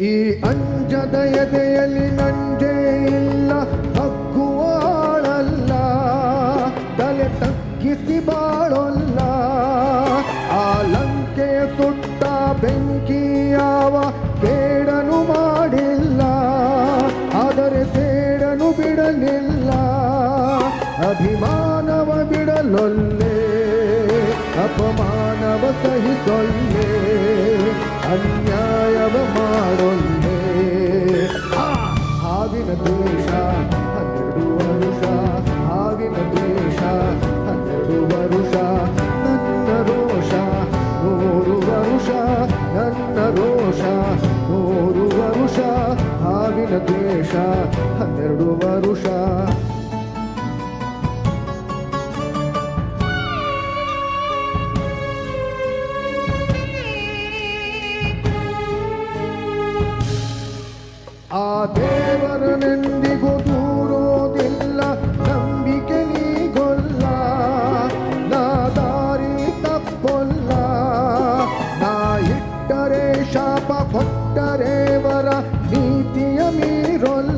ಈ ಅಂಜದ ಎದೆಯಲ್ಲಿ ನಂಜೇ ಇಲ್ಲ, ಹಕ್ಕುವಾಳಲ್ಲ, ತಲೆ ತಗ್ಗಿಸಿ ಬಾಳೊಲ್ಲ. ಆ ಲಂಕೆಯ ಸುಟ್ಟ ಬೆಂಕಿ ಯಾವ ಕೇಡನು ಮಾಡಿಲ್ಲ, ಆದರೆ ಸೇಡನು ಬಿಡಲಿಲ್ಲ. ಅಭಿಮಾನವ ಬಿಡಲೊಲ್ಲೆ, ಅಪಮಾನವ ಸಹಿಸೊಲ್ಲೆ, ಅನ್ಯಾಯವ ಮಾಡೊಲ್ಲೆ. ಹಾವಿನ ದ್ವೇಷ 12 ವರುಷ, ಹಾವಿನ ದ್ವೇಷ 12 ವರುಷ. ನನ್ನ ರೋಷ 100 ವರುಷ, ನನ್ನ ರೋಷ 100 ವರುಷ. ಹಾವಿನ ದ್ವೇಷ 12 ವರುಷ. ಆ ದೇವರನೆಂದಿಗೂ ದೂರೋದಿಲ್ಲ, ನಂಬಿಕೆ ನೀಗೊಲ್ಲ, ನಾ ದಾರಿ ತಪ್ಪೊಲ್ಲ. ನಾ ಇಟ್ಟರೆ ಶಾಪ, ಕೊಟ್ಟರೆ ವರ, ನೀತಿಯ ಮೀರೊಲ್ಲ.